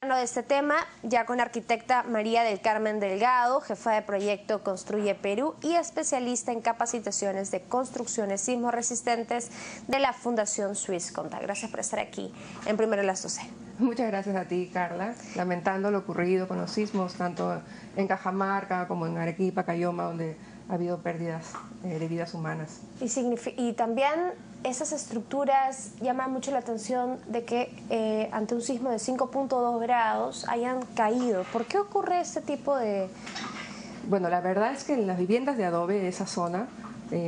De este tema, ya con la arquitecta María del Carmen Delgado, jefa de proyecto Construye Perú y especialista en capacitaciones de construcciones sismo resistentes de la Fundación Swissconta. Gracias por estar aquí en Primero en las 12. Muchas gracias a ti, Carla. Lamentando lo ocurrido con los sismos, tanto en Cajamarca como en Arequipa, Cayoma, donde ha habido pérdidas de vidas humanas. Y también esas estructuras llaman mucho la atención de que ante un sismo de 5.2 grados hayan caído. ¿Por qué ocurre este tipo de...? Bueno, la verdad es que en las viviendas de adobe de esa zona,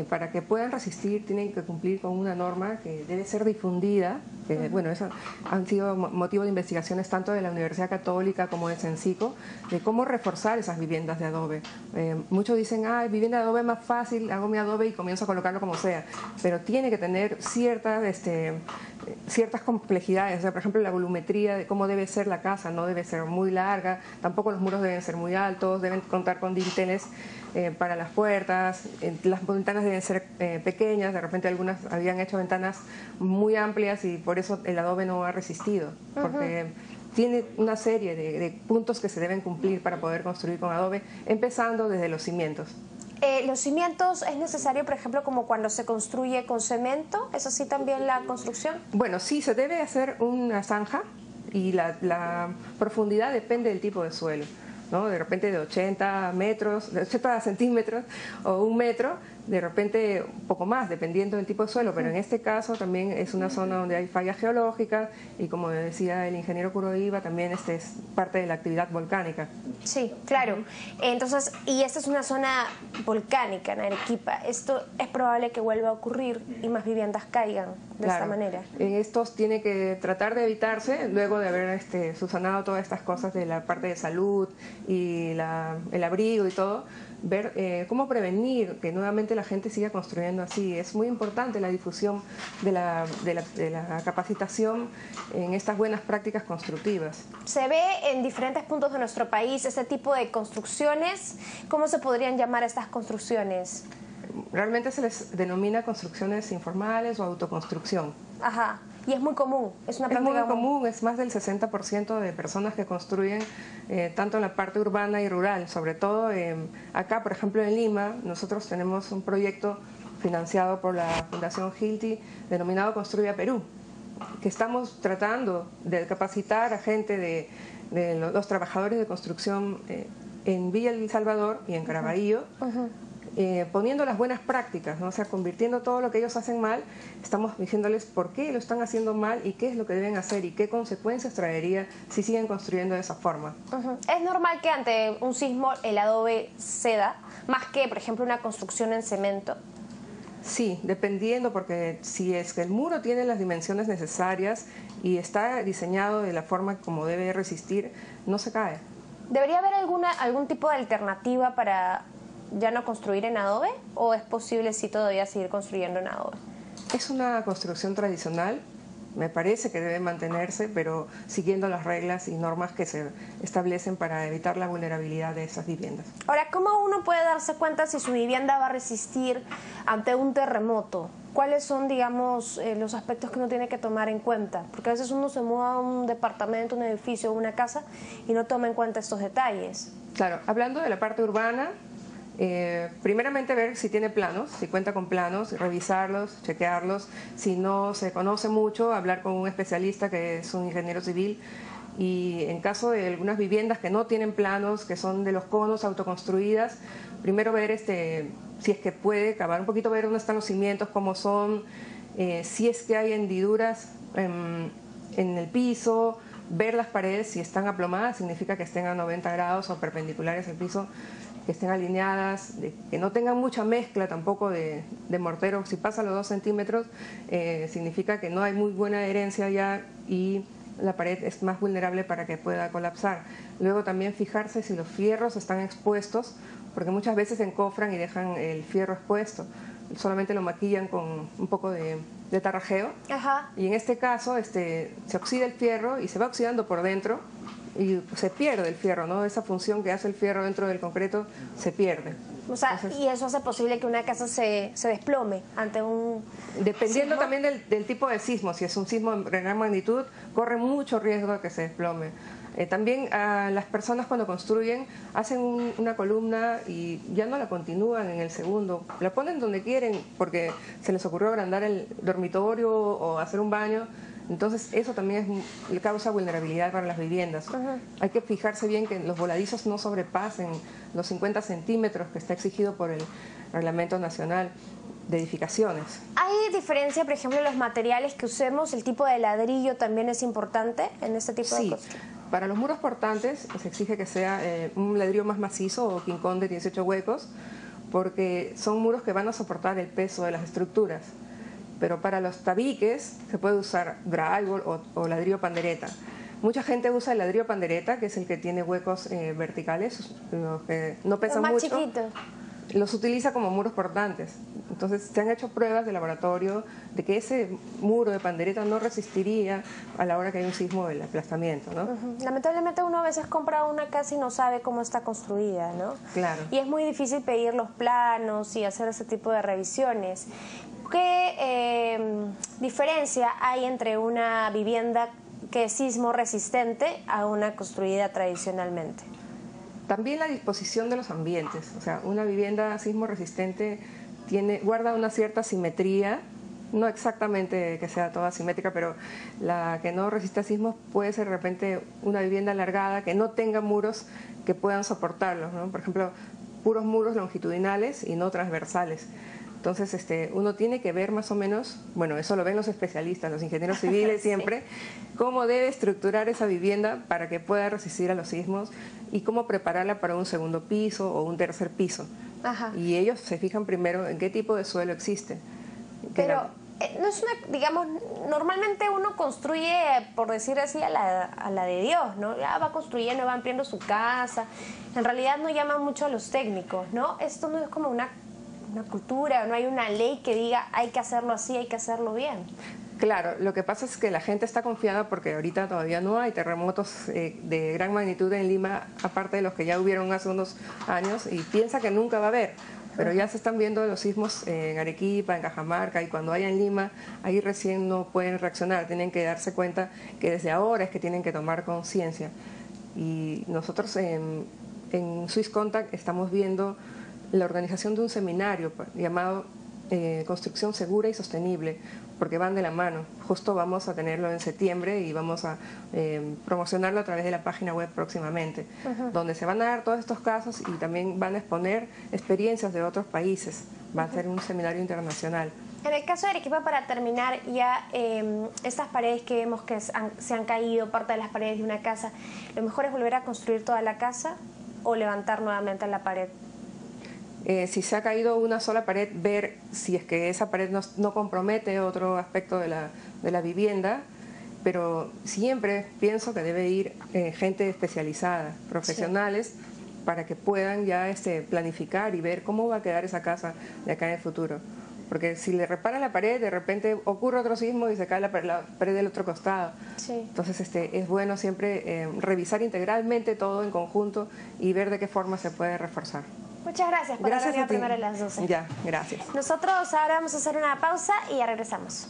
para que puedan resistir, tienen que cumplir con una norma que debe ser difundida. Bueno, eso han sido motivo de investigaciones tanto de la Universidad Católica como de Sensico, de cómo reforzar esas viviendas de adobe. Muchos dicen, vivienda de adobe es más fácil, hago mi adobe y comienzo a colocarlo como sea, pero tiene que tener ciertas complejidades. O sea, por ejemplo, la volumetría de cómo debe ser la casa no debe ser muy larga, tampoco los muros deben ser muy altos, deben contar con dinteles para las puertas, las ventanas deben ser pequeñas. De repente algunas habían hecho ventanas muy amplias y por eso el adobe no ha resistido, porque tiene una serie de puntos que se deben cumplir para poder construir con adobe, empezando desde los cimientos. ¿Los cimientos es necesario, por ejemplo, como cuando se construye con cemento? ¿Es así también la construcción? Bueno, sí, se debe hacer una zanja y la profundidad depende del tipo de suelo, ¿no? De repente de 80 metros, de 80 centímetros o 1 metro, de repente un poco más, dependiendo del tipo de suelo, pero en este caso también es una zona donde hay fallas geológicas y, como decía el ingeniero Curoiva, también es parte de la actividad volcánica. Sí, claro. Entonces, y esta es una zona volcánica en Arequipa. Esto es probable que vuelva a ocurrir y más viviendas caigan de esta manera. En estos tiene que tratar de evitarse, luego de haber subsanado todas estas cosas de la parte de salud y el abrigo y todo, ver cómo prevenir que nuevamente la gente siga construyendo así. Es muy importante la difusión de la capacitación en estas buenas prácticas constructivas. Se ve en diferentes puntos de nuestro país este tipo de construcciones. ¿Cómo se podrían llamar estas construcciones? Realmente se les denomina construcciones informales o autoconstrucción. Ajá. Y es muy común, es una práctica muy común, es más del 60% de personas que construyen tanto en la parte urbana y rural, sobre todo acá, por ejemplo, en Lima. Nosotros tenemos un proyecto financiado por la Fundación Hilti denominado Construye Perú, que estamos tratando de capacitar a gente de los trabajadores de construcción en Villa El Salvador y en Caraballo. Poniendo las buenas prácticas, ¿no? O sea, convirtiendo todo lo que ellos hacen mal, estamos diciéndoles por qué lo están haciendo mal y qué es lo que deben hacer y qué consecuencias traería si siguen construyendo de esa forma. ¿Es normal que ante un sismo el adobe ceda, más que, por ejemplo, una construcción en cemento? Sí, dependiendo, porque si es que el muro tiene las dimensiones necesarias y está diseñado de la forma como debe resistir, no se cae. ¿Debería haber algún tipo de alternativa para ya no construir en adobe, o es posible sí todavía seguir construyendo en adobe? Es una construcción tradicional, me parece que debe mantenerse, pero siguiendo las reglas y normas que se establecen para evitar la vulnerabilidad de esas viviendas. Ahora, ¿cómo uno puede darse cuenta si su vivienda va a resistir ante un terremoto? ¿Cuáles son, digamos, los aspectos que uno tiene que tomar en cuenta? Porque a veces uno se muda a un departamento, un edificio, una casa y no toma en cuenta estos detalles. Claro, hablando de la parte urbana, primeramente ver si tiene planos, si cuenta con planos, revisarlos, chequearlos. Si no se conoce mucho, hablar con un especialista que es un ingeniero civil. Y en caso de algunas viviendas que no tienen planos, que son de los conos autoconstruidas, primero ver si es que puede cavar un poquito, ver dónde están los cimientos, cómo son, si es que hay hendiduras en el piso, ver las paredes. Si están aplomadas significa que estén a 90 grados o perpendiculares al piso, que estén alineadas, que no tengan mucha mezcla tampoco de mortero. Si pasa los 2 centímetros, significa que no hay muy buena adherencia ya y la pared es más vulnerable para que pueda colapsar. Luego también fijarse si los fierros están expuestos, porque muchas veces encofran y dejan el fierro expuesto. Solamente lo maquillan con un poco de tarrajeo. Ajá. Y en este caso se oxida el fierro y se va oxidando por dentro y se pierde el fierro, ¿no? Esa función que hace el fierro dentro del concreto se pierde. O sea, entonces, y eso hace posible que una casa se desplome ante un dependiendo sismo. También del tipo de sismo. Si es un sismo de gran magnitud, corre mucho riesgo de que se desplome. También las personas cuando construyen hacen una columna y ya no la continúan en el segundo, la ponen donde quieren porque se les ocurrió agrandar el dormitorio o hacer un baño. Entonces eso también causa vulnerabilidad para las viviendas. Hay que fijarse bien que los voladizos no sobrepasen los 50 centímetros que está exigido por el Reglamento Nacional de Edificaciones. ¿Hay diferencia, por ejemplo, en los materiales que usemos? ¿El tipo de ladrillo también es importante en este tipo de construcción? Para los muros portantes se exige que sea un ladrillo más macizo o quincón de 18 huecos, porque son muros que van a soportar el peso de las estructuras. Pero para los tabiques se puede usar drywall o ladrillo pandereta. Mucha gente usa el ladrillo pandereta, que es el que tiene huecos verticales, que no pesan mucho. Los más chiquitos. Los utiliza como muros portantes. Entonces se han hecho pruebas de laboratorio de que ese muro de pandereta no resistiría a la hora que hay un sismo del aplastamiento, ¿no? Lamentablemente uno a veces compra una casa y no sabe cómo está construida, ¿no? Claro. Y es muy difícil pedir los planos y hacer ese tipo de revisiones. ¿Qué diferencia hay entre una vivienda que es sismo resistente a una construida tradicionalmente? También la disposición de los ambientes. O sea, una vivienda sismo resistente guarda una cierta simetría, no exactamente que sea toda simétrica, pero la que no resiste a sismos puede ser de repente una vivienda alargada que no tenga muros que puedan soportarlos, ¿no? Por ejemplo, puros muros longitudinales y no transversales. Entonces, uno tiene que ver más o menos, bueno, eso lo ven los especialistas, los ingenieros civiles siempre, cómo debe estructurar esa vivienda para que pueda resistir a los sismos y cómo prepararla para un segundo piso o un tercer piso. Y ellos se fijan primero en qué tipo de suelo existe. Pero no es una, digamos, normalmente uno construye, por decir así, a la de Dios, ¿no? Ya va construyendo, va ampliando su casa. En realidad no llaman mucho a los técnicos, ¿no? Esto no es como una cultura, no hay una ley que diga hay que hacerlo así, hay que hacerlo bien. Claro, lo que pasa es que la gente está confiada porque ahorita todavía no hay terremotos de gran magnitud en Lima, aparte de los que ya hubieron hace unos años, y piensa que nunca va a haber. Pero ya se están viendo los sismos en Arequipa, en Cajamarca, y cuando haya en Lima, ahí recién no pueden reaccionar, tienen que darse cuenta que desde ahora es que tienen que tomar conciencia. Y nosotros en Swiss Contact estamos viendo la organización de un seminario llamado Construcción Segura y Sostenible, porque van de la mano. Justo vamos a tenerlo en septiembre y vamos a promocionarlo a través de la página web próximamente, donde se van a dar todos estos casos y también van a exponer experiencias de otros países. Va a ser un seminario internacional. En el caso de Arequipa, para terminar, ya estas paredes que vemos que se han caído, parte de las paredes de una casa, ¿lo mejor es volver a construir toda la casa o levantar nuevamente la pared? Si se ha caído una sola pared, ver si es que esa pared no compromete otro aspecto de la vivienda, pero siempre pienso que debe ir gente especializada, profesionales, para que puedan ya planificar y ver cómo va a quedar esa casa de acá en el futuro. Porque si le reparan la pared, de repente ocurre otro sismo y se cae la pared del otro costado. Entonces es bueno siempre revisar integralmente todo en conjunto y ver de qué forma se puede reforzar. Muchas gracias por haber venido primero a las 12. Ya, gracias. Nosotros ahora vamos a hacer una pausa y ya regresamos.